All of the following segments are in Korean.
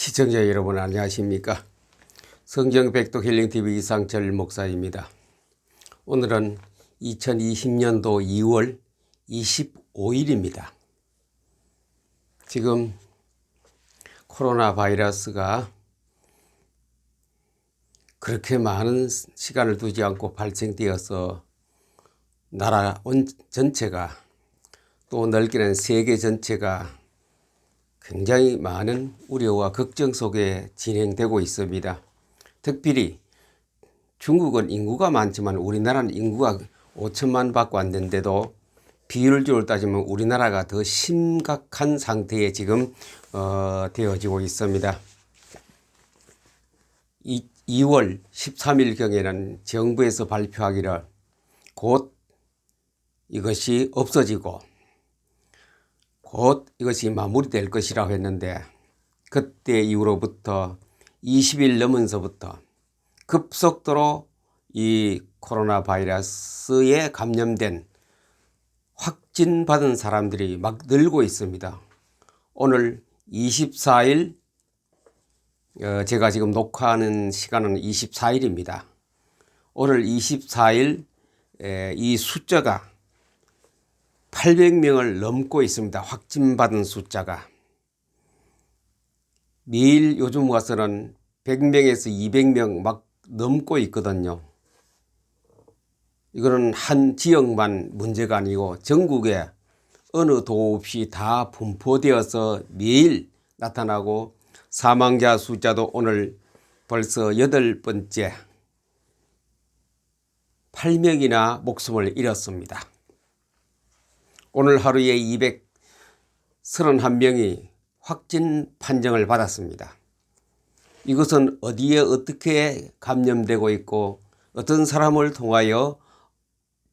시청자 여러분 안녕하십니까? 성경 백독 힐링TV 이상철 목사입니다. 오늘은 2020년도 2월 25일입니다. 지금 코로나 바이러스가 그렇게 많은 시간을 두지 않고 발생되어서 나라 전체가 또 넓게는 세계 전체가 굉장히 많은 우려와 걱정 속에 진행되고 있습니다. 특별히 중국은 인구가 많지만 우리나라는 인구가 5천만 밖에 안 되는데도 비율적으로 따지면 우리나라가 더 심각한 상태에 지금 되어지고 있습니다. 2월 13일경에는 정부에서 발표하기를 곧 이것이 없어지고 곧 이것이 마무리될 것이라고 했는데 그때 이후로부터 20일 넘은서부터 급속도로 이 코로나 바이러스에 감염된 확진받은 사람들이 막 늘고 있습니다. 오늘 24일 제가 지금 녹화하는 시간은 24일입니다. 오늘 24일 이 숫자가 800명을 넘고 있습니다. 확진받은 숫자가. 매일 요즘 와서는 100명에서 200명 막 넘고 있거든요. 이거는 한 지역만 문제가 아니고 전국에 어느 도 없이 다 분포되어서 매일 나타나고 사망자 숫자도 오늘 벌써 8번째 8명이나 목숨을 잃었습니다. 오늘 하루에 231명이 확진 판정을 받았습니다. 이것은 어디에 어떻게 감염되고 있고 어떤 사람을 통하여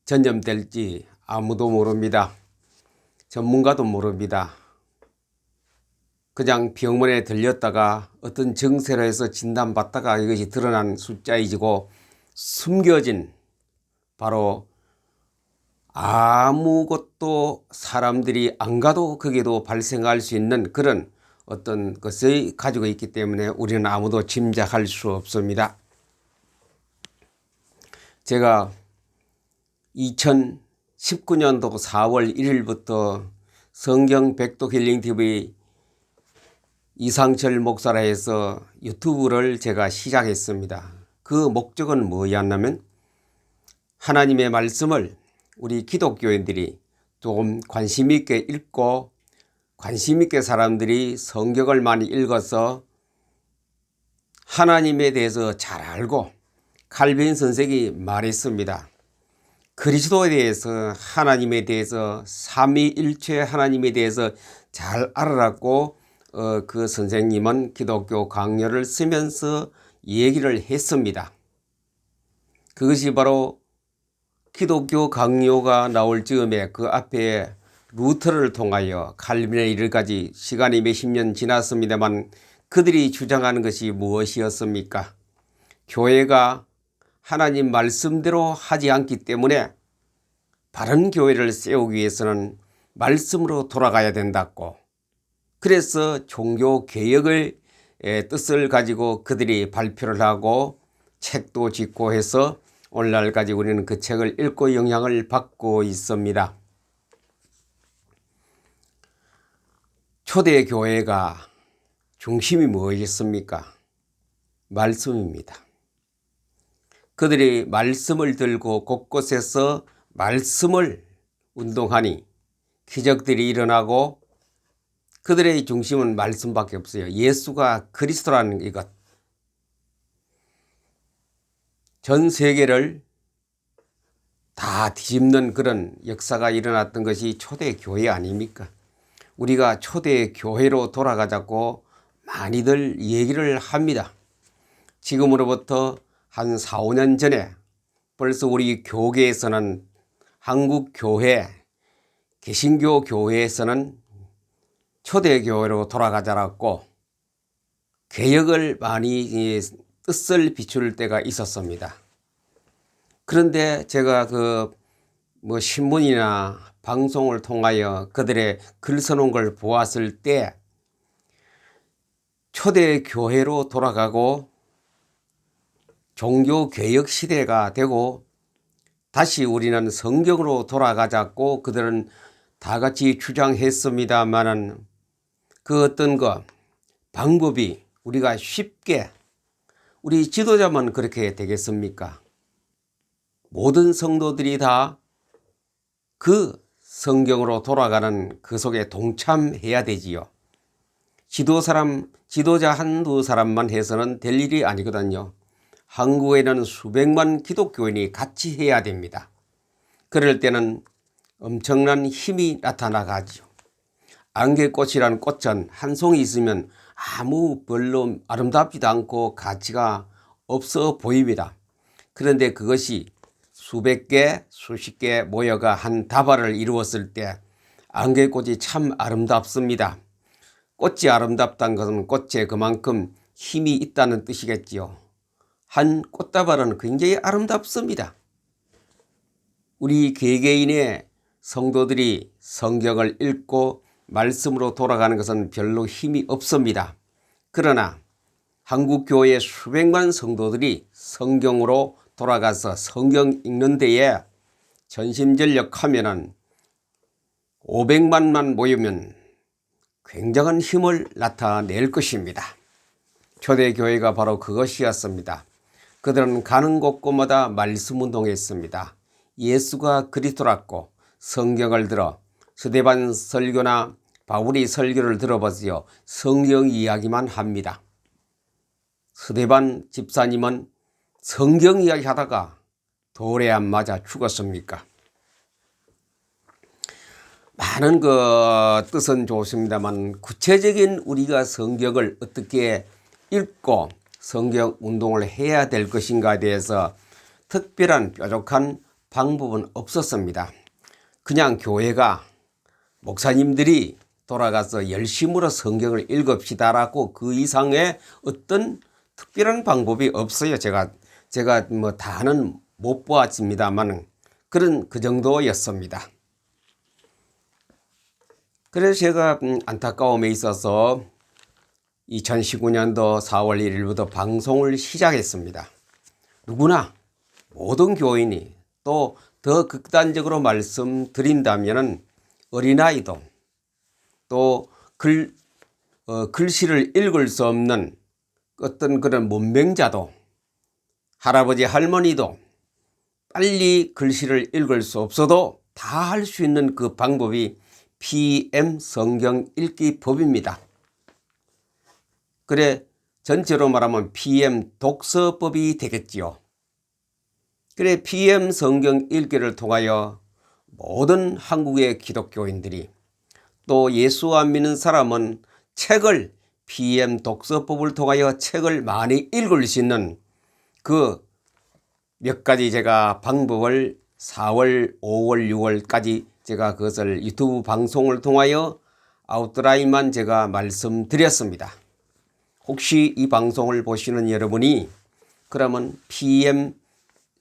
전염될지 아무도 모릅니다. 전문가도 모릅니다. 그냥 병원에 들렸다가 어떤 증세로 해서 진단받다가 이것이 드러난 숫자이고 숨겨진 바로 아무것도 사람들이 안 가도 거기에도 발생할 수 있는 그런 어떤 것을 가지고 있기 때문에 우리는 아무도 짐작할 수 없습니다. 제가 2019년도 4월 1일부터 성경 백독 힐링TV 이상철 목사라 해서 유튜브를 제가 시작했습니다. 그 목적은 뭐였냐면 하나님의 말씀을 우리 기독교인들이 조금 관심 있게 읽고 관심 있게 사람들이 성경을 많이 읽어서 하나님에 대해서 잘 알고 칼빈 선생이 말했습니다. 그리스도에 대해서 하나님에 대해서 삼위일체 하나님에 대해서 잘 알아라고 그 선생님은 기독교 강요를 쓰면서 얘기를 했습니다. 그것이 바로 기독교 강요가 나올 즈음에 그 앞에 루터를 통하여 칼빈에 이르기까지 시간이 몇십 년 지났습니다만 그들이 주장하는 것이 무엇이었습니까? 교회가 하나님 말씀대로 하지 않기 때문에 바른 교회를 세우기 위해서는 말씀으로 돌아가야 된다고. 그래서 종교개혁의 뜻을 가지고 그들이 발표를 하고 책도 짓고 해서 오늘날까지 우리는 그 책을 읽고 영향을 받고 있습니다. 초대교회가 중심이 무엇이었습니까? 말씀입니다. 그들이 말씀을 들고 곳곳에서 말씀을 운동하니 기적들이 일어나고 그들의 중심은 말씀밖에 없어요. 예수가 그리스도라는 이것. 전 세계를 다 뒤집는 그런 역사가 일어났던 것이 초대교회 아닙니까? 우리가 초대교회로 돌아가자고 많이들 얘기를 합니다. 지금으로부터 한 4, 5년 전에 벌써 우리 교계에서는 한국교회, 개신교 교회에서는 초대교회로 돌아가자라고 개혁을 많이 뜻을 비출 때가 있었습니다. 그런데 제가 신문이나 방송을 통하여 그들의 글 써놓은 걸 보았을 때 초대 교회로 돌아가고 종교개혁 시대가 되고 다시 우리는 성경으로 돌아가자고 그들은 다 같이 주장했습니다마는 그 어떤 방법이 우리가 쉽게 우리 지도자만 그렇게 되겠습니까? 모든 성도들이 다 그 성경으로 돌아가는 그 속에 동참해야 되지요. 지도자 한두 사람만 해서는 될 일이 아니거든요. 한국에는 수백만 기독교인이 같이 해야 됩니다. 그럴 때는 엄청난 힘이 나타나가지요. 안개꽃이라는 꽃은 한 송이 있으면 아무 별로 아름답지도 않고 가치가 없어 보입니다. 그런데 그것이 수백 개, 수십 개 모여가 한 다발을 이루었을 때 안개꽃이 참 아름답습니다. 꽃이 아름답다는 것은 꽃에 그만큼 힘이 있다는 뜻이겠지요. 한 꽃다발은 굉장히 아름답습니다. 우리 개개인의 성도들이 성경을 읽고 말씀으로 돌아가는 것은 별로 힘이 없습니다. 그러나 한국교회 수백만 성도들이 성경으로 돌아가서 성경 읽는 데에 전심전력하면은 500만만 모이면 굉장한 힘을 나타낼 것입니다. 초대교회가 바로 그것이었습니다. 그들은 가는 곳곳마다 말씀운동했습니다. 예수가 그리스도라고 성경을 들어 스데반 설교나 바울이 설교를 들어보세요. 성경 이야기만 합니다. 스데반 집사님은 성경 이야기 하다가 돌에 안 맞아 죽었습니까? 많은 뜻은 좋습니다만 구체적인 우리가 성경을 어떻게 읽고 성경 운동을 해야 될 것인가에 대해서 특별한 뾰족한 방법은 없었습니다. 그냥 교회가 목사님들이 돌아가서 열심으로 성경을 읽읍시다라고 그 이상의 어떤 특별한 방법이 없어요. 제가 다는 못 보았습니다만 그 정도였습니다. 그래서 제가 안타까움에 있어서 2019년도 4월 1일부터 방송을 시작했습니다. 누구나 모든 교인이 또 더 극단적으로 말씀드린다면 어린아이도 또 글씨를 읽을 수 없는 어떤 그런 문맹자도 할아버지 할머니도 빨리 글씨를 읽을 수 없어도 다 할 수 있는 그 방법이 PM 성경 읽기 법입니다. 그래 전체로 말하면 PM 독서법이 되겠지요. 그래 PM 성경 읽기를 통하여 모든 한국의 기독교인들이 또 예수 안 믿는 사람은 책을 PM 독서법을 통하여 책을 많이 읽을 수 있는 그 몇 가지 제가 방법을 4월, 5월, 6월까지 제가 그것을 유튜브 방송을 통하여 아웃라인만 제가 말씀드렸습니다. 혹시 이 방송을 보시는 여러분이 그러면 PM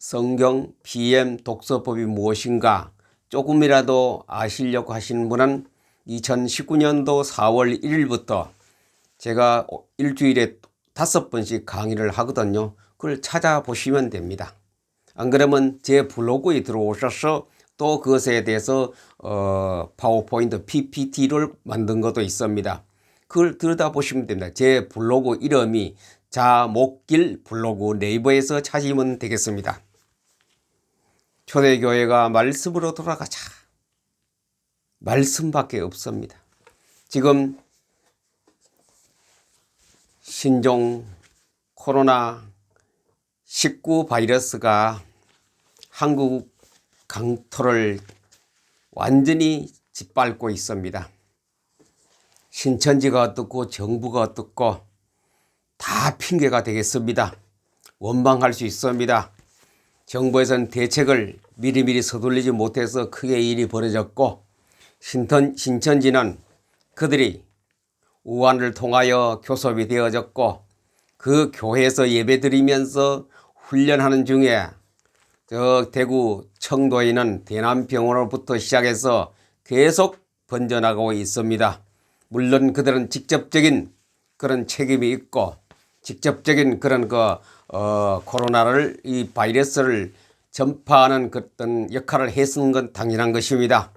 성경, PM 독서법이 무엇인가 조금이라도 아시려고 하시는 분은 2019년도 4월 1일부터 제가 일주일에 5번씩 강의를 하거든요. 그걸 찾아보시면 됩니다. 안 그러면 제 블로그에 들어오셔서 또 그것에 대해서 파워포인트 PPT를 만든 것도 있습니다. 그걸 들여다보시면 됩니다. 제 블로그 이름이 자목길 블로그 네이버에서 찾으면 되겠습니다. 초대교회가 말씀으로 돌아가자. 말씀밖에 없습니다. 지금 신종 코로나19 바이러스가 한국 강토를 완전히 짓밟고 있습니다. 신천지가 어떻고 정부가 어떻고 다 핑계가 되겠습니다. 원망할 수 있습니다. 정부에서는 대책을 미리미리 서둘리지 못해서 크게 일이 벌어졌고 신천지는 그들이 우한을 통하여 교섭이 되어졌고 그 교회에서 예배드리면서 훈련하는 중에 저 대구 청도에는 대남병원으로부터 시작해서 계속 번져나가고 있습니다. 물론 그들은 직접적인 그런 책임이 있고 직접적인 그런 코로나를 이 바이러스를 전파하는 어떤 역할을 했은 건 당연한 것입니다.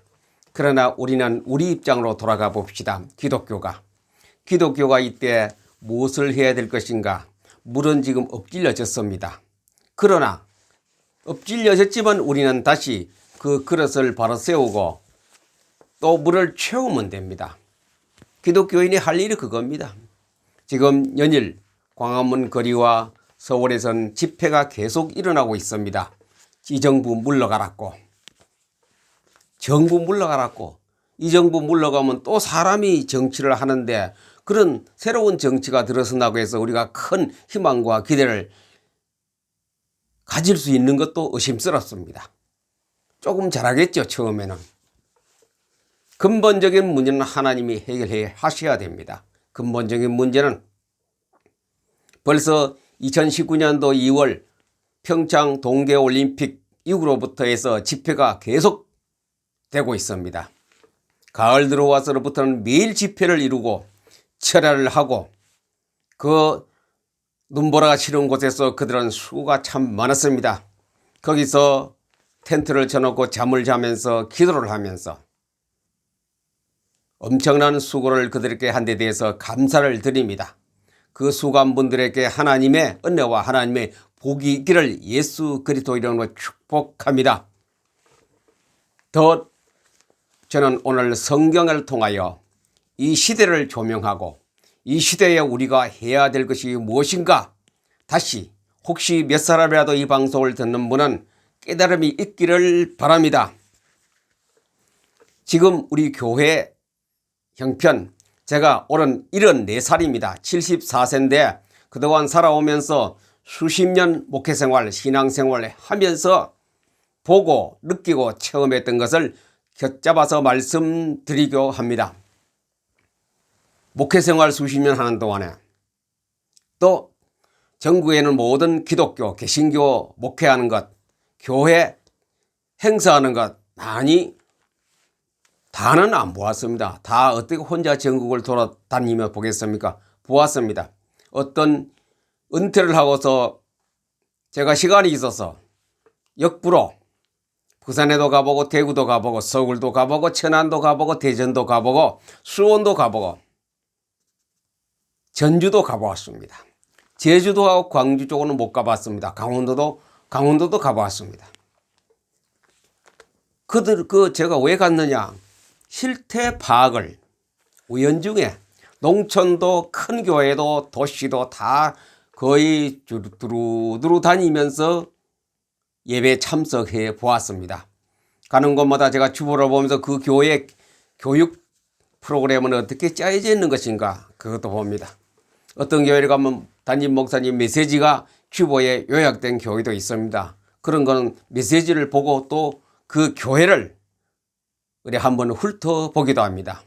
그러나 우리는 우리 입장으로 돌아가 봅시다. 기독교가 이때 무엇을 해야 될 것인가? 물은 지금 엎질러졌습니다. 그러나 엎질려졌지만 우리는 다시 그 그릇을 바로 세우고 또 물을 채우면 됩니다. 기독교인이 할 일이 그겁니다. 지금 연일 광화문 거리와 서울에선 집회가 계속 일어나고 있습니다. 이 정부 물러가라고. 정부 물러가라고. 이 정부 물러가면 또 사람이 정치를 하는데 그런 새로운 정치가 들어선다고 해서 우리가 큰 희망과 기대를 가질 수 있는 것도 의심스럽습니다. 조금 잘하겠죠, 처음에는. 근본적인 문제는 하나님이 해결해 하셔야 됩니다. 근본적인 문제는 벌써 2019년도 2월 평창 동계올림픽 이후로부터 해서 집회가 계속 되고 있습니다. 가을 들어와서부터는 매일 집회를 이루고 철야를 하고 그 눈보라가 치는 곳에서 그들은 수가 참 많았습니다. 거기서 텐트를 쳐놓고 잠을 자면서 기도를 하면서 엄청난 수고를 그들에게 한 데 대해서 감사를 드립니다. 그 수고한분들에게 하나님의 은혜와 하나님의 복이 있기를 예수 그리스도 이름으로 축복합니다. 더 저는 오늘 성경을 통하여 이 시대를 조명하고 이 시대에 우리가 해야 될 것이 무엇인가 다시 혹시 몇 사람이라도 이 방송을 듣는 분은 깨달음이 있기를 바랍니다. 지금 우리 교회 형편 제가 올해 74살입니다. 74세인데 그동안 살아오면서 수십 년 목회생활 신앙생활을 하면서 보고 느끼고 체험했던 것을 곁잡아서 말씀드리려 합니다. 목회생활 수십 년 하는 동안에 또 전국에는 모든 기독교, 개신교 목회하는 것, 교회 행사하는 것 많이 다는 안 보았습니다. 다 어떻게 혼자 전국을 돌아다니며 보겠습니까? 보았습니다. 어떤 은퇴를 하고서 제가 시간이 있어서 역부로 부산에도 가보고 대구도 가보고 서울도 가보고 천안도 가보고 대전도 가보고 수원도 가보고 전주도 가보았습니다. 제주도하고 광주 쪽으로는 못 가봤습니다. 강원도도 가보았습니다. 제가 왜 갔느냐? 실태 파악을 우연중에 농촌도 큰 교회도 도시도 다 거의 두루두루 다니면서 예배 참석해 보았습니다. 가는 곳마다 제가 주보를 보면서 그 교회 교육 프로그램은 어떻게 짜여져 있는 것인가 그것도 봅니다. 어떤 교회를 가면 담임 목사님 메시지가 주보에 요약된 교회도 있습니다. 그런 거는 메시지를 보고 또 그 교회를 우리 한번 훑어보기도 합니다.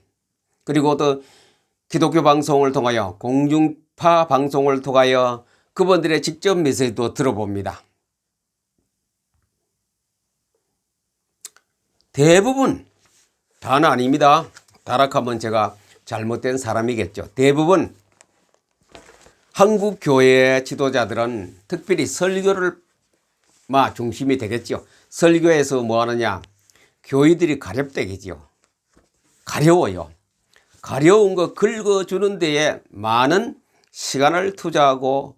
그리고 또 기독교 방송을 통하여 공중파 방송을 통하여 그분들의 직접 메시지도 들어봅니다. 대부분 다는 아닙니다. 타락하면 제가 잘못된 사람이겠죠. 대부분 한국 교회의 지도자들은 특별히 설교를 중심이 되겠죠. 설교에서 뭐 하느냐? 교회들이 가렵대겠죠. 가려워요. 가려운 거 긁어주는 데에 많은 시간을 투자하고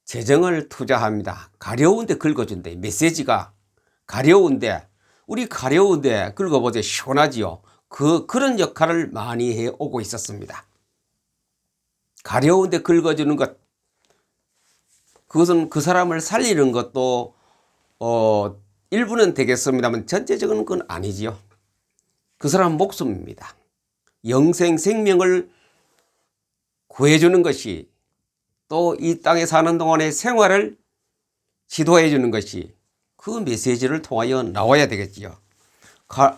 재정을 투자합니다. 가려운데 긁어준대. 메시지가 가려운데 우리 가려운데 긁어보자 시원하지요. 그런 역할을 많이 해오고 있었습니다. 가려운데 긁어주는 것 그것은 그 사람을 살리는 것도 일부는 되겠습니다만 전체적인 건 아니지요. 그 사람 목숨입니다. 영생 생명을 구해주는 것이 또 이 땅에 사는 동안의 생활을 지도해 주는 것이 그 메시지를 통하여 나와야 되겠지요.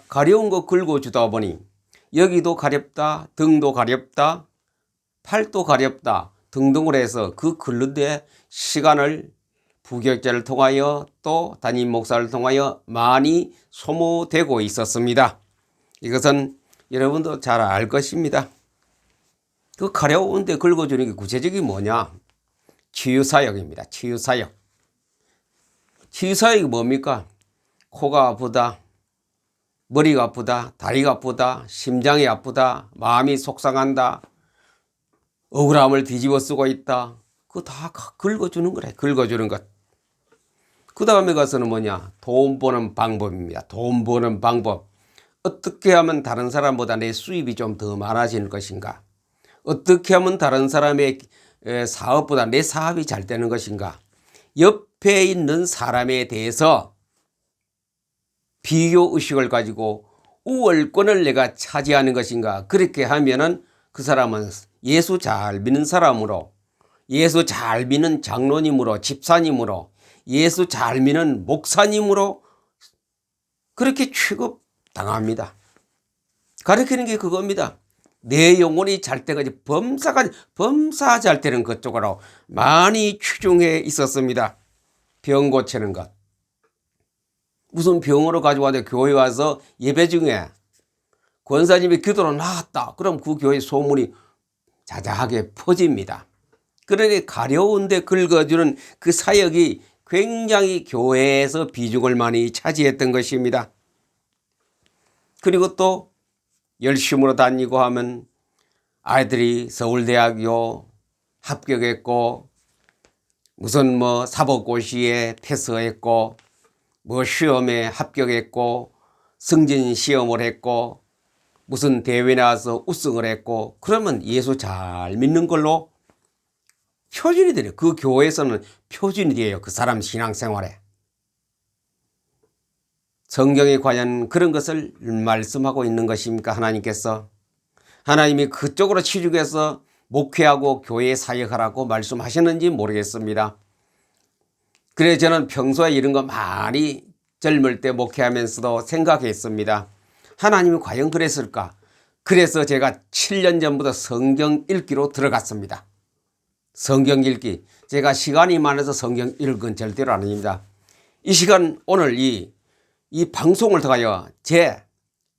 가려운 거 긁어주다 보니 여기도 가렵다, 등도 가렵다, 팔도 가렵다 등등을 해서 그 긁는데 시간을 부교육자를 통하여 또 담임 목사를 통하여 많이 소모되고 있었습니다. 이것은 여러분도 잘 알 것입니다. 그 가려운데 긁어주는 게 구체적이 뭐냐? 치유사역입니다. 치유사역. 치유사역이 뭡니까? 코가 아프다, 머리가 아프다, 다리가 아프다, 심장이 아프다, 마음이 속상한다, 억울함을 뒤집어 쓰고 있다. 그거 다 긁어주는 거래. 긁어주는 것. 그 다음에 가서는 뭐냐? 돈 버는 방법입니다. 돈 버는 방법. 어떻게 하면 다른 사람보다 내 수입이 좀 더 많아지는 것인가? 어떻게 하면 다른 사람의 사업보다 내 사업이 잘 되는 것인가? 옆에 있는 사람에 대해서 비교의식을 가지고 우월권을 내가 차지하는 것인가? 그렇게 하면은 그 사람은 예수 잘 믿는 사람으로, 예수 잘 믿는 장로님으로, 집사님으로, 예수 잘 믿는 목사님으로 그렇게 취급당합니다. 가르치는 게 그겁니다. 내 영혼이 잘 때까지 범사 잘 때는 그쪽으로 많이 추중해 있었습니다. 병 고치는 것. 무슨 병으로 가져와도 교회 와서 예배 중에 권사님이 기도로 나았다. 그럼 그 교회 소문이 자자하게 퍼집니다. 그러니 가려운데 긁어주는 그 사역이 굉장히 교회에서 비중을 많이 차지했던 것입니다. 그리고 또 열심으로 다니고 하면 아이들이 서울대학교 합격했고 무슨 뭐 사법고시에 패스했고 뭐 시험에 합격했고 승진 시험을 했고 무슨 대회 나와서 우승을 했고 그러면 예수 잘 믿는 걸로 표준이 돼요. 그 교회에서는 표준이 돼요. 그 사람 신앙생활에. 성경이 과연 그런 것을 말씀하고 있는 것입니까? 하나님께서. 하나님이 그쪽으로 치중해서 목회하고 교회 사역하라고 말씀하셨는지 모르겠습니다. 그래서 저는 평소에 이런 거 많이 젊을 때 목회하면서도 생각했습니다. 하나님이 과연 그랬을까? 그래서 제가 7년 전부터 성경 읽기로 들어갔습니다. 성경 읽기. 제가 시간이 많아서 성경 읽은 절대로 아닙니다. 이 시간 오늘 이 방송을 통하여 제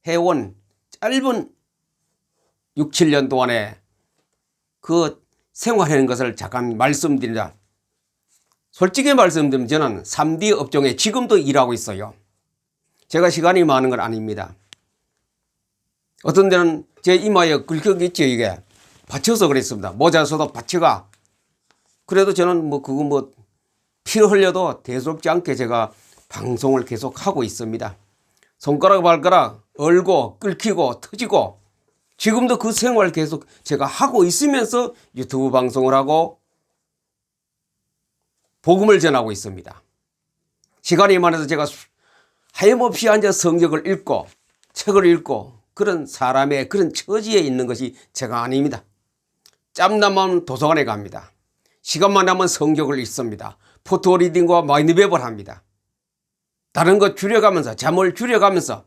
해온 짧은 6, 7년 동안에 그 생활하는 것을 잠깐 말씀드립니다. 솔직히 말씀드리면 저는 3D 업종에 지금도 일하고 있어요. 제가 시간이 많은 건 아닙니다. 어떤 데는 제 이마에 긁혔겠죠. 이게 받쳐서 그랬습니다. 모자 써도 받쳐가. 그래도 저는 그거 피를 흘려도 대수롭지 않게 제가 방송을 계속 하고 있습니다. 손가락 발가락 얼고 끓히고 터지고 지금도 그 생활 계속 제가 하고 있으면서 유튜브 방송을 하고 복음을 전하고 있습니다. 시간이 많아서 제가 하염없이 앉아 성경을 읽고 책을 읽고 그런 사람의 그런 처지에 있는 것이 제가 아닙니다. 짬나면 도서관에 갑니다. 시간만 나면 성경을 읽습니다. 포토 리딩과 마인드맵을 합니다. 다른 것 줄여가면서 잠을 줄여가면서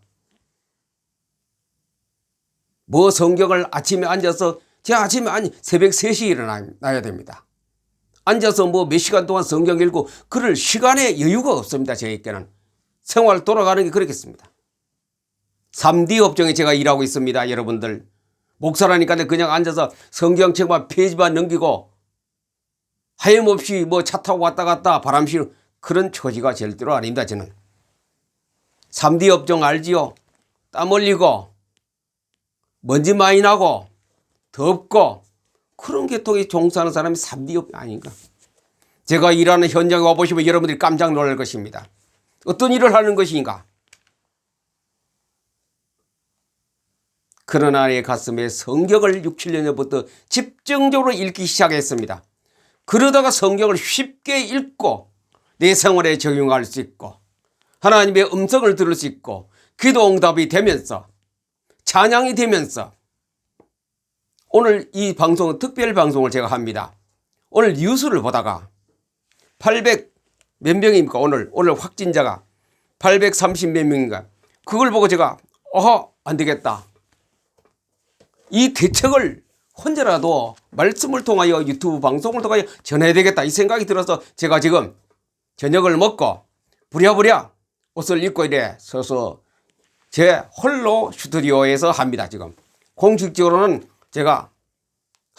성경을 아침에 앉아서 제가 아침에 새벽 3시에 일어나야 됩니다. 앉아서 몇 시간 동안 성경 읽고 그럴 시간에 여유가 없습니다. 저에게는 생활 돌아가는 게 그렇겠습니다. 3D 업종에 제가 일하고 있습니다. 여러분들 목사라니까 그냥 앉아서 성경책만 페이지만 넘기고 하염없이 차 타고 왔다 갔다 바람 쐬는 그런 처지가 절대로 아닙니다. 저는 3D 업종 알지요? 땀 흘리고 먼지 많이 나고 덥고 그런 계통에 종사하는 사람이 3D 업종 아닌가? 제가 일하는 현장에 와보시면 여러분들이 깜짝 놀랄 것입니다. 어떤 일을 하는 것인가? 그러나 내 가슴에 성경을 6, 7년 전부터 집중적으로 읽기 시작했습니다. 그러다가 성경을 쉽게 읽고 내 생활에 적용할 수 있고 하나님의 음성을 들을 수 있고 기도 응답이 되면서 찬양이 되면서 오늘 이 방송은 특별 방송을 제가 합니다. 오늘 뉴스를 보다가 800 몇 명입니까? 오늘 확진자가 830 몇 명인가? 그걸 보고 제가 안 되겠다. 이 대책을 혼자라도 말씀을 통하여 유튜브 방송을 통하여 전해야 되겠다. 이 생각이 들어서 제가 지금 저녁을 먹고 부랴부랴 옷을 입고 이래 서서 제 홀로 스튜디오에서 합니다. 지금 공식적으로는 제가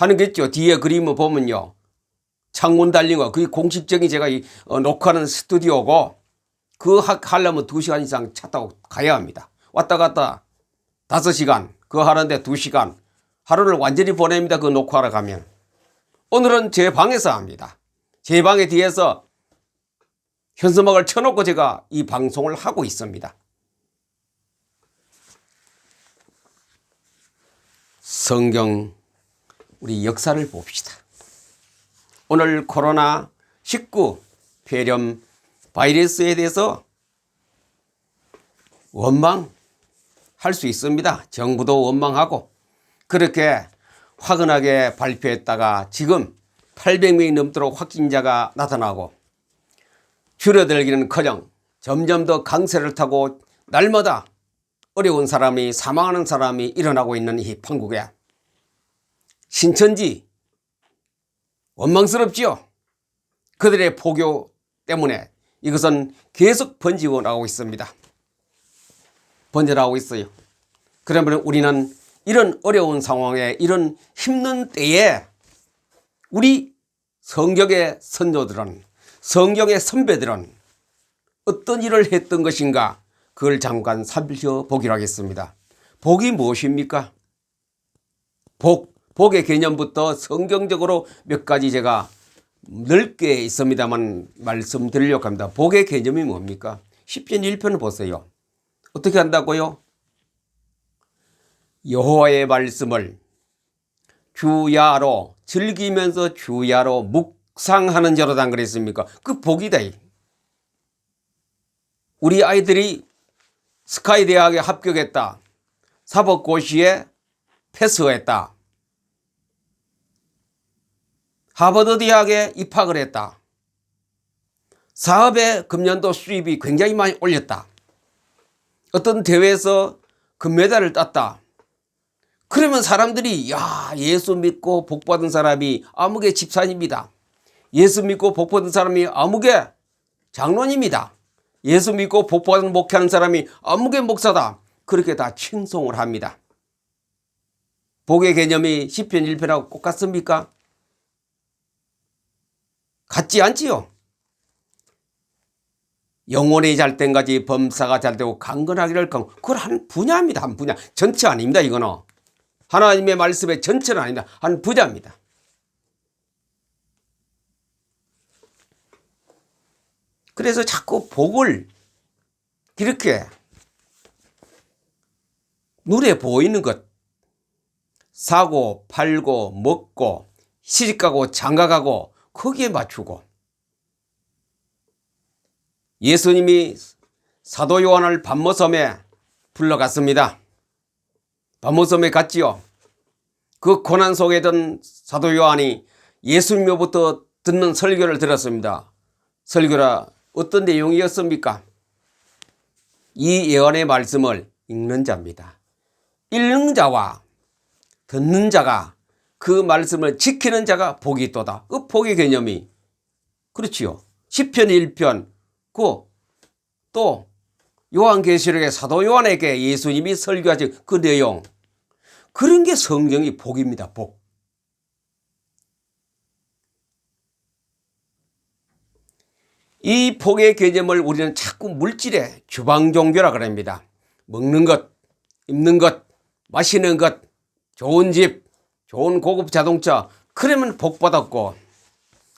하는 게 있죠. 뒤에 그림을 보면요. 창문 달린 거, 그게 공식적인 제가 녹화하는 스튜디오고, 하려면 2시간 이상 차 타고 가야 합니다. 왔다 갔다 5시간, 그거 하는데 2시간. 하루를 완전히 보냅니다. 그 녹화하러 가면. 오늘은 제 방에서 합니다. 제 방에 뒤에서 현수막을 쳐놓고 제가 이 방송을 하고 있습니다. 성경, 우리 역사를 봅시다. 오늘 코로나19 폐렴 바이러스에 대해서 원망할 수 있습니다. 정부도 원망하고 그렇게 화끈하게 발표했다가 지금 800명이 넘도록 확진자가 나타나고 줄어들기는커녕 점점 더 강세를 타고 날마다 어려운 사람이 사망하는 사람이 일어나고 있는 이 판국에 신천지 원망스럽지요. 그들의 포교 때문에 이것은 계속 번지고 나오고 있습니다. 번져나오고 있어요. 그러면 우리는 이런 어려운 상황에 이런 힘든 때에 우리 성경의 선조들은 성경의 선배들은 어떤 일을 했던 것인가 그걸 잠깐 살펴보기로 하겠습니다. 복이 무엇입니까? 복의 개념부터 성경적으로 몇 가지 제가 넓게 있습니다만 말씀드리려고 합니다. 복의 개념이 뭡니까? 10편 1편을 보세요. 어떻게 한다고요? 여호와의 말씀을 주야로 즐기면서 주야로 묵상하는 자로다 그랬습니까? 그 복이다. 우리 아이들이 스카이 대학에 합격했다. 사법고시에 패스했다. 하버드 대학에 입학을 했다. 사업의 금년도 수입이 굉장히 많이 올렸다. 어떤 대회에서 금메달을 땄다. 그러면 사람들이 야, 예수 믿고 복받은 사람이 아무개 집사입니다. 예수 믿고 복받은 사람이 아무개 장로입니다. 예수 믿고 복받은 목회하는 사람이 아무개 목사다. 그렇게 다 칭송을 합니다. 복의 개념이 10편 1편하고 똑같습니까? 같지 않지요. 영혼이 잘 때까지 범사가 잘 되고 강건하기를 그걸 한 분야입니다. 한 분야. 전체 아닙니다. 이거는. 하나님의 말씀의 전체는 아닙니다. 한 분야입니다. 그래서 자꾸 복을 이렇게 눈에 보이는 것, 사고, 팔고, 먹고, 시집가고, 장가가고 거기에 맞추고 예수님이 사도 요한을 반모섬에 불러갔습니다. 반모섬에 갔지요. 그 고난 속에 든 사도 요한이 예수님으로부터 듣는 설교를 들었습니다. 설교라 어떤 내용이었습니까? 이 예언의 말씀을 읽는 자입니다. 읽는 자와 듣는 자가 그 말씀을 지키는 자가 복이 있도다. 그 복의 개념이 그렇지요. 10편 1편 또 요한계시록의 사도 요한에게 예수님이 설교하신 그 내용 그런 게 성경이 복입니다. 복. 이 복의 개념을 우리는 자꾸 물질의 주방종교라 그럽니다. 먹는 것, 입는 것, 마시는 것, 좋은 집, 좋은 고급 자동차 그러면 복받았고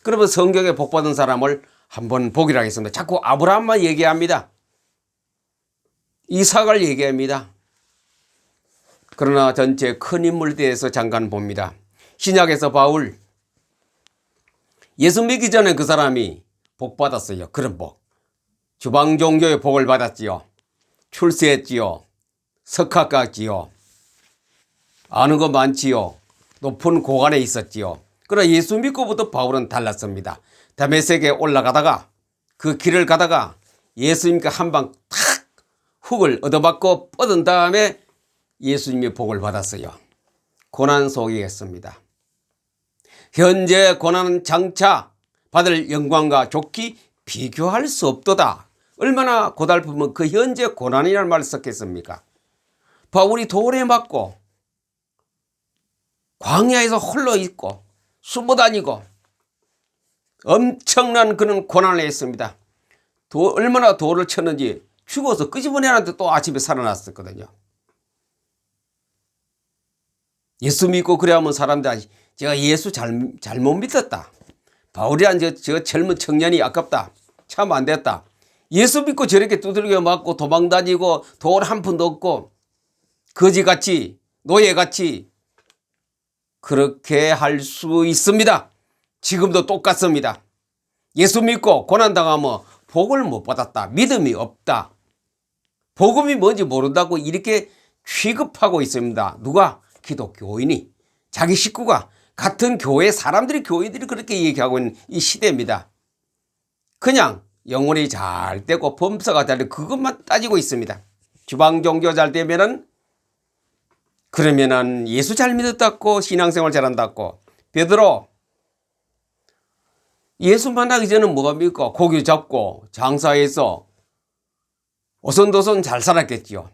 그러면 성경에 복받은 사람을 한번 복이라 하겠습니다. 자꾸 아브라함만 얘기합니다. 이삭을 얘기합니다. 그러나 전체 큰 인물에 대해서 잠깐 봅니다. 신약에서 바울 예수 믿기 전에 그 사람이 복 받았어요. 그런 복. 주방 종교의 복을 받았지요. 출세했지요. 석학 갔지요. 아는 거 많지요. 높은 고관에 있었지요. 그러나 예수 믿고부터 바울은 달랐습니다. 다메섹에 올라가다가 그 길을 가다가 예수님께 한 방 탁 훅을 얻어맞고 뻗은 다음에 예수님의 복을 받았어요. 고난 속이겠습니다. 현재 고난은 장차 받을 영광과 좋기 비교할 수 없도다. 얼마나 고달프면 그 현재 고난이라는 말을 썼겠습니까? 바울이 돌에 맞고 광야에서 홀로 있고 숨어 다니고 엄청난 그런 고난을 했습니다. 얼마나 돌을 쳤는지 죽어서 끄집어내는데 또 아침에 살아났었거든요. 예수 믿고 그래 하면 사람들이 제가 예수 잘못 믿었다. 바울이란 저 젊은 청년이 아깝다. 참 안 됐다. 예수 믿고 저렇게 두들겨 맞고 도망다니고 돌 한 푼도 없고 거지같이 노예같이 그렇게 할 수 있습니다. 지금도 똑같습니다. 예수 믿고 고난당하면 복을 못 받았다. 믿음이 없다. 복음이 뭔지 모른다고 이렇게 취급하고 있습니다. 누가? 기독교인이. 자기 식구가 같은 교회 사람들이 교인들이 그렇게 얘기하고 있는 이 시대입니다. 그냥 영혼이 잘 되고 범사가 잘 되고 그것만 따지고 있습니다. 주방 종교 잘 되면은 그러면은 예수 잘 믿었다고 신앙생활 잘한다고. 베드로 예수 만나기 전에는 뭐가 뭡니까? 고기 잡고 장사해서 오손도손 잘 살았겠지요.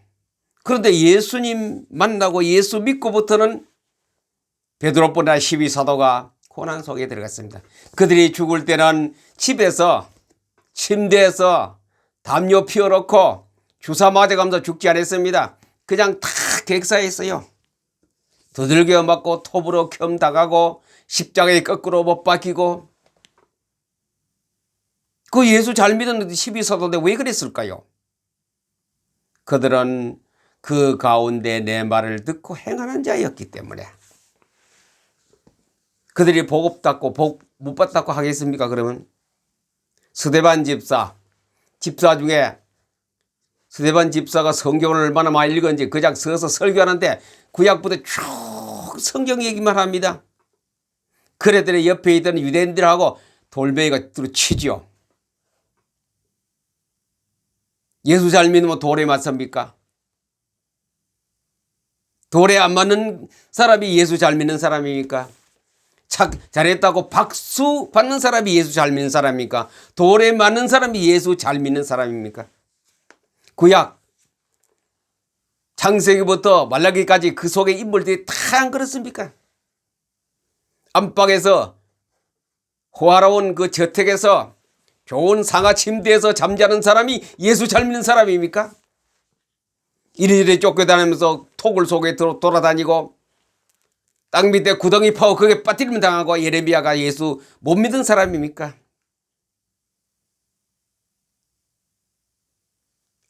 그런데 예수님 만나고 예수 믿고부터는 베드로보다 12사도가 고난 속에 들어갔습니다. 그들이 죽을 때는 집에서 침대에서 담요 피워놓고 주사 맞아가면서 죽지 않았습니다. 그냥 다 객사했어요. 두들겨 맞고 톱으로 겸당하고 십자가에 거꾸로 못 박히고. 그 예수 잘 믿었는데 12사도인데 왜 그랬을까요? 그들은 그 가운데 내 말을 듣고 행하는 자였기 때문에. 그들이 복 없다고 복 못 받다고 하겠습니까? 그러면 스데반 집사 중에 스데반 집사가 성경을 얼마나 많이 읽었는지 그냥 서서 설교하는데 구약부터 쭉 성경 얘기만 합니다. 그래들의 옆에 있던 유대인들하고 돌멩이가 치죠. 예수 잘 믿으면 돌에 맞습니까? 돌에 안 맞는 사람이 예수 잘 믿는 사람입니까? 잘했다고 박수 받는 사람이 예수 잘 믿는 사람입니까? 돌에 맞는 사람이 예수 잘 믿는 사람입니까? 구약 창세기부터 말라기까지 그 속에 인물들이 다 안 그렇습니까? 안방에서 호화로운 그 저택에서 좋은 상하 침대에서 잠자는 사람이 예수 잘 믿는 사람입니까? 이리저리 쫓겨다니면서 토굴 속에 돌아다니고 땅 밑에 구덩이 파고 그게 빠뜨리면 당하고 예레미야가 예수 못 믿은 사람입니까?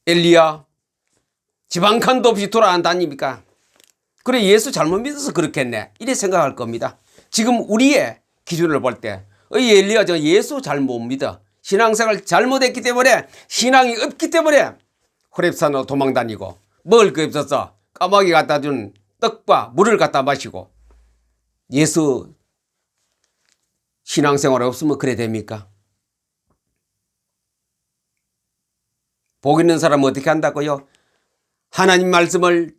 엘리야 집 한 칸도 없이 돌아다닙니까? 그래 예수 잘못 믿어서 그렇겠네 이래 생각할 겁니다. 지금 우리의 기준을 볼 때 엘리야 저 예수 잘못 믿어 신앙생활 잘못했기 때문에 신앙이 없기 때문에 호렙산으로 도망다니고 먹을 거 없어서 까마귀 갖다 준 떡과 물을 갖다 마시고 예수 신앙생활 없으면 그래 됩니까? 복 있는 사람은 어떻게 한다고요? 하나님 말씀을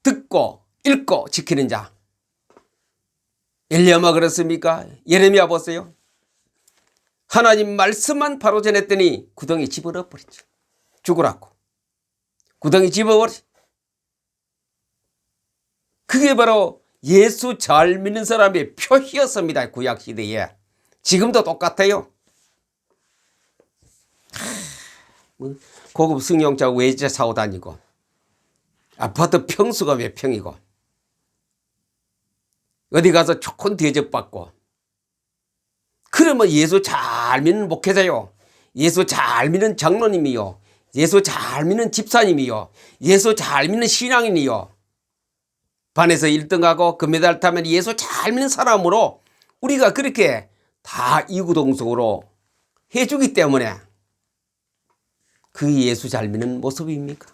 듣고 읽고 지키는 자. 엘리야가 그렇습니까? 예레미야 보세요. 하나님 말씀만 바로 전했더니 구덩이 집어넣어버리죠. 죽으라고. 구덩이 집어버리죠. 그게 바로 예수 잘 믿는 사람의 표시였습니다. 구약시대에. 지금도 똑같아요. 고급 승용차 외제 사고 다니고 아파트 평수가 몇 평이고 어디 가서 좋은 대접받고 그러면 예수 잘 믿는 목회자요. 예수 잘 믿는 장로님이요. 예수 잘 믿는 집사님이요. 예수 잘 믿는 신앙인이요. 반에서 1등하고 금메달 타면 예수 잘 믿는 사람으로 우리가 그렇게 다 이구동성으로 해주기 때문에 그 예수 잘 믿는 모습입니까?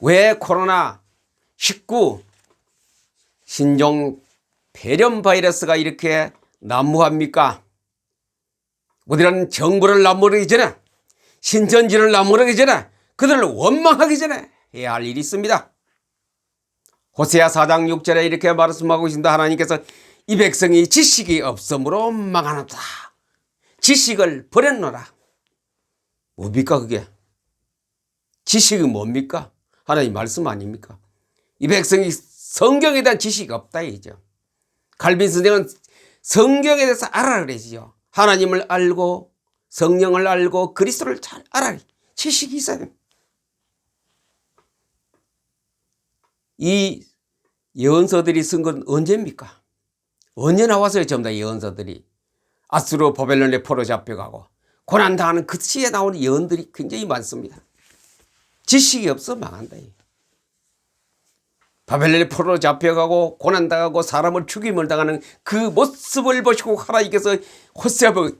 왜 코로나19 신종 폐렴 바이러스가 이렇게 난무합니까? 우리는 정부를 나무르기 전에 신천지를 나무르기 전에 그들을 원망하기 전에 해야 할 일이 있습니다. 호세아 4장 6절에 이렇게 말씀하고 있습니다. 하나님께서 이 백성이 지식이 없으므로 망하노다. 지식을 버렸노라. 뭡니까 그게? 지식이 뭡니까? 하나님 말씀 아닙니까? 이 백성이 성경에 대한 지식이 없다 이죠. 칼빈 선생은 성경에 대해서 알아라 그러지요. 하나님을 알고 성령을 알고 그리스도를 잘 알아라. 지식이 있어야 됩니다. 이 예언서들이 쓴 건 언제입니까? 언제 나왔어요? 전부 다 예언서들이. 아수르 바벨론에 포로 잡혀가고 고난당하는 그 시에 나오는 예언들이 굉장히 많습니다. 지식이 없어 망한다. 바벨론에 포로 잡혀가고 고난당하고 사람을 죽임을 당하는 그 모습을 보시고 하나님께서 호세아보고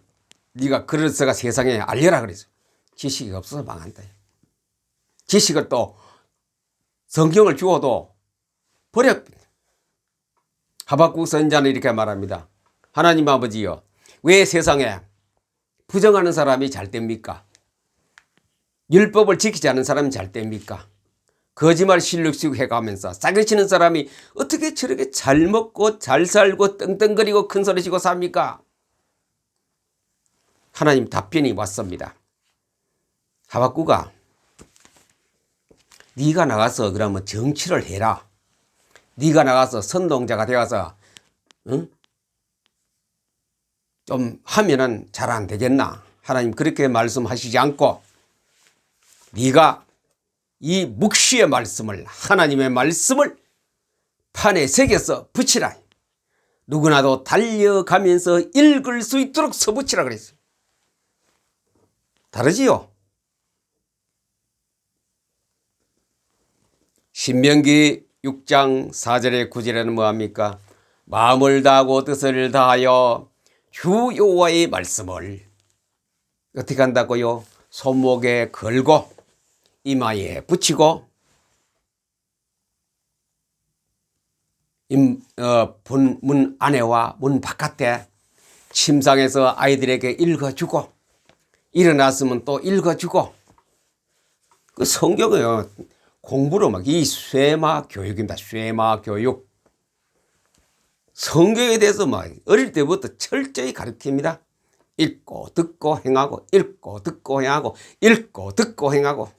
네가 그릇서가 세상에 알려라 그랬어. 지식이 없어서 망한다. 지식을 또 성경을 주어도 버려. 하박국 선지자는 이렇게 말합니다. 하나님 아버지여, 왜 세상에 부정하는 사람이 잘 됩니까? 율법을 지키지 않는 사람이 잘 됩니까? 거짓말 실룩시고 해가면서 싸그치는 사람이 어떻게 저렇게 잘 먹고 잘 살고 떵떵거리고 큰소리치고 삽니까? 하나님 답변이 왔습니다. 하박국아, 네가 나가서 그러면 정치를 해라. 네가 나가서 선동자가 되어서 좀 하면은 잘 안 되겠나? 하나님 그렇게 말씀하시지 않고 네가 이 묵시의 말씀을, 하나님의 말씀을 판에 새겨서 붙이라. 누구나도 달려가면서 읽을 수 있도록 써붙이라 그랬어요. 다르지요? 신명기 6장 4절의 9절에는 뭐합니까? 마음을 다하고 뜻을 다하여 주 여호와의 말씀을 어떻게 한다고요? 손목에 걸고 이마에 붙이고 문 안에와 문 바깥에 침상에서 아이들에게 읽어주고 일어났으면 또 읽어주고 그 성경은 공부로 막 이 쇠마 교육입니다. 쇠마 교육. 성경에 대해서 막 어릴 때부터 철저히 가르칩니다. 읽고 듣고 행하고 읽고 듣고 행하고 읽고 듣고 행하고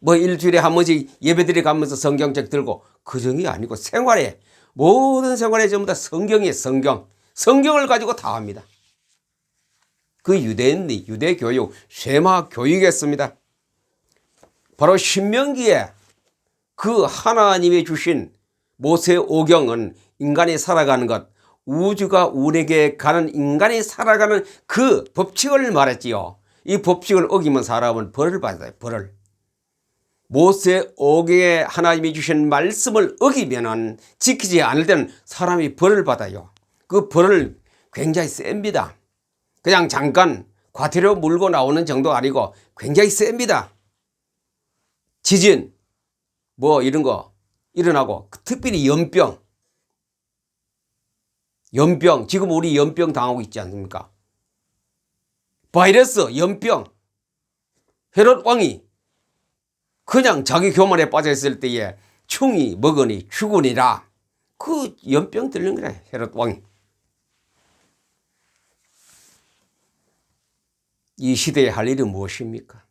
뭐 일주일에 한 번씩 예배드리 가면서 성경책 들고 그 정이 아니고 생활에 모든 생활에 전부 다 성경이에요. 성경을 가지고 다 합니다. 그 유대인이 유대교육 쇠마 교육이었습니다. 바로 신명기에 그 하나님이 주신 모세 오경은 인간이 살아가는 것, 우주가 운에게 가는 인간이 살아가는 그 법칙을 말했지요. 이 법칙을 어기면 사람은 벌을 받아요. 벌을. 모세 오경에 하나님이 주신 말씀을 어기면은 지키지 않을 때는 사람이 벌을 받아요. 그 벌을 굉장히 셉니다. 그냥 잠깐 과태료 물고 나오는 정도 아니고 굉장히 셉니다. 지진 뭐 이런 거 일어나고 특별히 연병 지금 우리 연병 당하고 있지 않습니까? 바이러스 연병 헤롯 왕이 그냥 자기 교만에 빠져있을 때에 충이 먹으니 죽으니라 그 연병 들린 거라 헤롯 왕이. 이 시대에 할 일은 무엇입니까?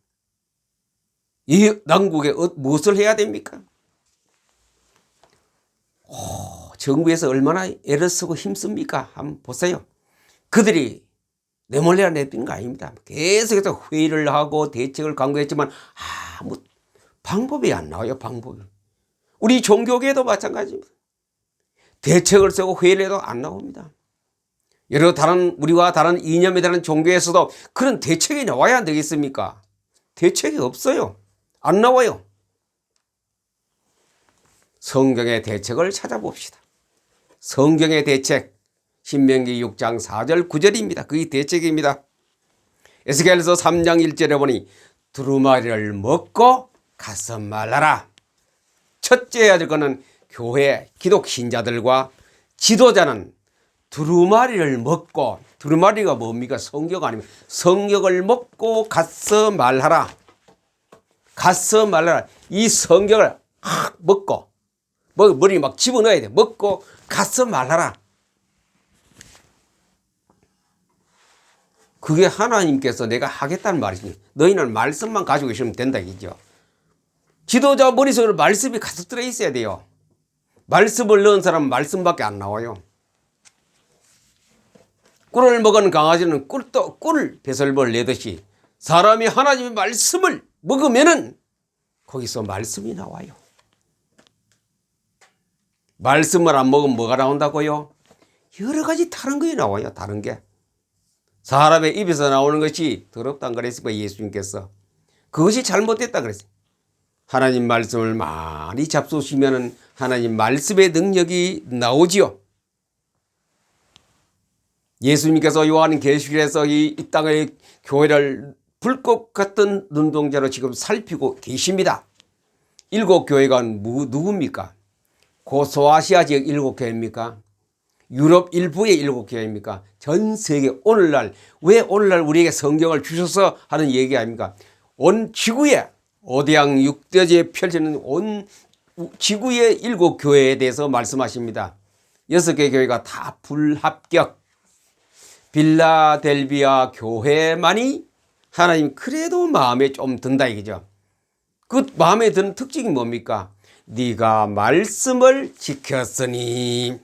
이 난국에 무엇을 해야 됩니까? 정부에서 얼마나 애를 쓰고 힘씁니까? 한번 보세요. 그들이 내몰래 내던 거 아닙니다. 계속해서 회의를 하고 대책을 강구했지만 아무 방법이 안 나와요. 방법이. 우리 종교계도 마찬가지입니다. 대책을 쓰고 회의를 해도 안 나옵니다. 여러 우리와 다른 이념에 대한 종교에서도 그런 대책이 나와야 안 되겠습니까? 대책이 없어요. 안 나와요. 성경의 대책을 찾아봅시다. 성경의 대책 신명기 6장 4절 9절입니다. 그게 대책입니다. 에스겔서 3장 1절에 보니 두루마리를 먹고 가서 말라라. 첫째 해야 될 것은 교회 기독 신자들과 지도자는 두루마리를 먹고, 두루마리가 뭡니까? 성경 아닙니까? 성경을 먹고 가서 말하라. 가서 말하라. 이 성경을 먹고 머리 막 집어넣어야 돼. 먹고 가서 말하라. 그게 하나님께서 내가 하겠다는 말이지. 너희는 말씀만 가지고 있으면 된다 이죠. 지도자 머릿속에 말씀이 가득 들어 있어야 돼요. 말씀을 넣은 사람은 말씀밖에 안 나와요. 꿀을 먹은 강아지는 꿀 배설물 내듯이 사람이 하나님의 말씀을 먹으면은 거기서 말씀이 나와요. 말씀을 안 먹으면 뭐가 나온다고요? 여러 가지 다른 게 나와요. 다른 게. 사람의 입에서 나오는 것이 더럽다는 그랬으니까 예수님께서 그것이 잘못됐다 그랬어요. 하나님 말씀을 많이 잡수시면 하나님 말씀의 능력이 나오지요. 예수님께서 요한계시록에서 이 땅의 교회를 불꽃 같은 눈동자로 지금 살피고 계십니다. 7교회가 누굽니까? 고소아시아 지역 7교회입니까? 유럽 일부의 7교회입니까? 전 세계 오늘날 왜 오늘날 우리에게 성경을 주셔서 하는 얘기 아닙니까? 온 지구에 오대양 6대지에 펼쳐지는 온 지구의 7교회에 대해서 말씀하십니다. 6개 교회가 다 불합격. 빌라델비아 교회만이 하나님 그래도 마음에 좀 든다 이거죠. 그 마음에 드는 특징이 뭡니까? 네가 말씀을 지켰으니,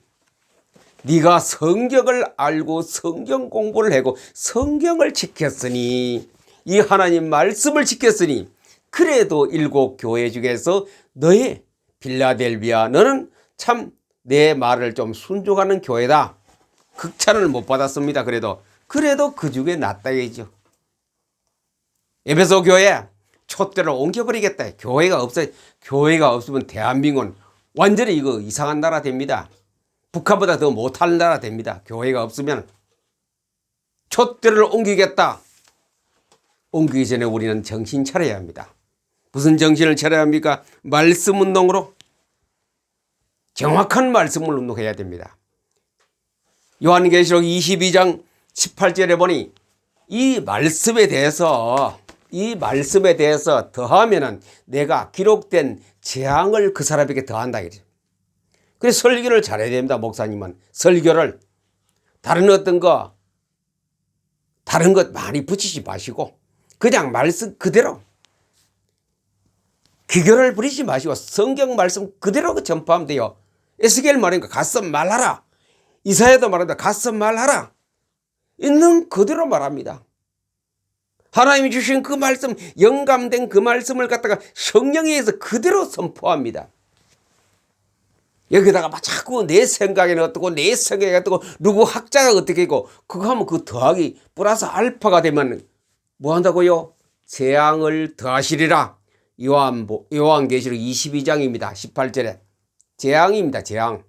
네가 성경을 알고 성경 공부를 하고 성경을 지켰으니, 이 하나님 말씀을 지켰으니 그래도 7교회 중에서 너의 빌라델비아 너는 참 내 말을 좀 순종하는 교회다. 극찬을 못 받았습니다. 그래도 그 중에 낫다 이죠. 에베소 교회 촛대를 옮겨버리겠다. 교회가 없으면 대한민국은 완전히 이거 이상한 나라 됩니다. 북한보다 더 못할 나라 됩니다. 교회가 없으면. 촛대를 옮기겠다. 옮기기 전에 우리는 정신 차려야 합니다. 무슨 정신을 차려야 합니까? 말씀 운동으로. 정확한 말씀을 운동해야 됩니다. 요한계시록 22장 18절에 보니 이 말씀에 대해서 더하면은 내가 기록된 재앙을 그 사람에게 더한다 이래요. 그래서 설교를 잘해야 됩니다. 목사님은 설교를 다른 것 많이 붙이지 마시고 그냥 말씀 그대로 기교를 부리지 마시고 성경 말씀 그대로 전파하면 돼요. 에스겔 말하니까 가서 말하라. 이사야도 말한다. 가서 말하라. 있는 그대로 말합니다. 하나님이 주신 그 말씀, 영감된 그 말씀을 갖다가 성령에 의해서 그대로 선포합니다. 여기다가 막 자꾸 내 생각에는 어떻고 내 생각이 어떻고 누구 학자가 어떻게 있고 그거 하면 그 더하기 플러스 알파가 되면 뭐 한다고요? 재앙을 더하시리라. 요한계시록 22장입니다. 18절에. 재앙입니다. 재앙.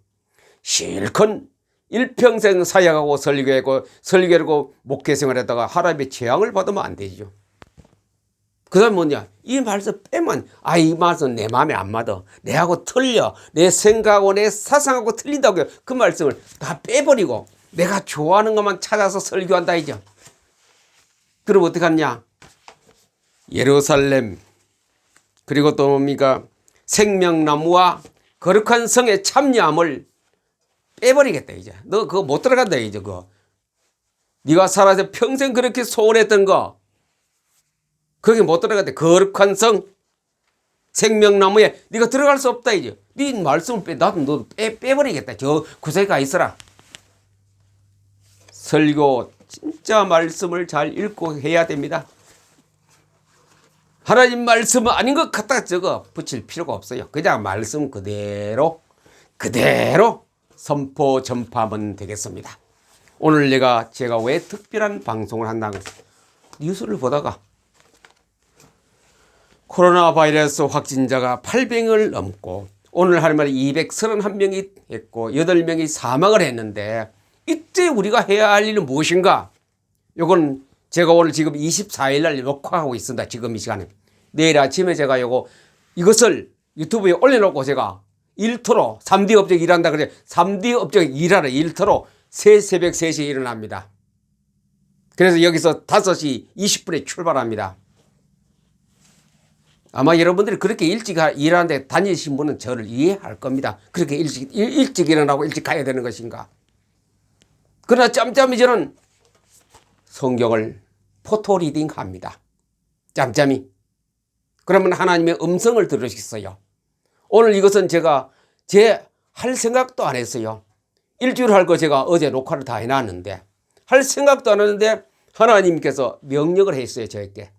실컷 일평생 사역하고 설교하고 목회생활 했다가 하나님의 재앙을 받으면 안 되죠. 그 다음 뭐냐? 이 말씀 빼면 이 말씀 내 마음에 안 맞아. 내하고 틀려. 내 생각하고 내 사상하고 틀린다고요. 그 말씀을 다 빼버리고 내가 좋아하는 것만 찾아서 설교한다 이죠. 그럼 어떻게 하냐? 예루살렘 그리고 또 뭡니까? 생명나무와 거룩한 성의 참여함을 빼버리겠다 이제. 너 그거 못 들어간다 이제. 그거 네가 살아서 평생 그렇게 소원했던 거 거기 못 들어간다. 거룩한 성 생명나무에 네가 들어갈 수 없다 이제. 네 말씀을 나도 너 빼버리겠다. 저 구석에 가 있어라. 설교 진짜 말씀을 잘 읽고 해야 됩니다. 하나님 말씀은 아닌 것 갖다 적어 붙일 필요가 없어요. 그냥 말씀 그대로 선포 전파하면 되겠습니다. 오늘 제가 왜 특별한 방송을 한다고 뉴스를 보다가 코로나 바이러스 확진자가 800을 넘고 오늘 하루만에 231명이 했고 8명이 사망을 했는데 이때 우리가 해야 할 일은 무엇인가? 요건 제가 오늘 지금 24일 날 녹화하고 있습니다. 지금 이 시간에. 내일 아침에 제가 이것을 유튜브에 올려놓고 제가 일터로 3D 업적 일한다 그래. 3D 업적 일하러 일터로 새벽 3시에 일어납니다. 그래서 여기서 5시 20분에 출발합니다. 아마 여러분들이 그렇게 일찍 일하는데 다니신 분은 저를 이해할 겁니다. 그렇게 일찍 일어나고 일찍 가야 되는 것인가. 그러나 짬짬이 저는 성경을 포토리딩 합니다. 짬짬이. 그러면 하나님의 음성을 들으시겠어요. 오늘 이것은 제가 제 할 생각도 안 했어요. 일주일 할 거 제가 어제 녹화를 다 해놨는데 할 생각도 안 했는데 하나님께서 명령을 했어요. 저에게.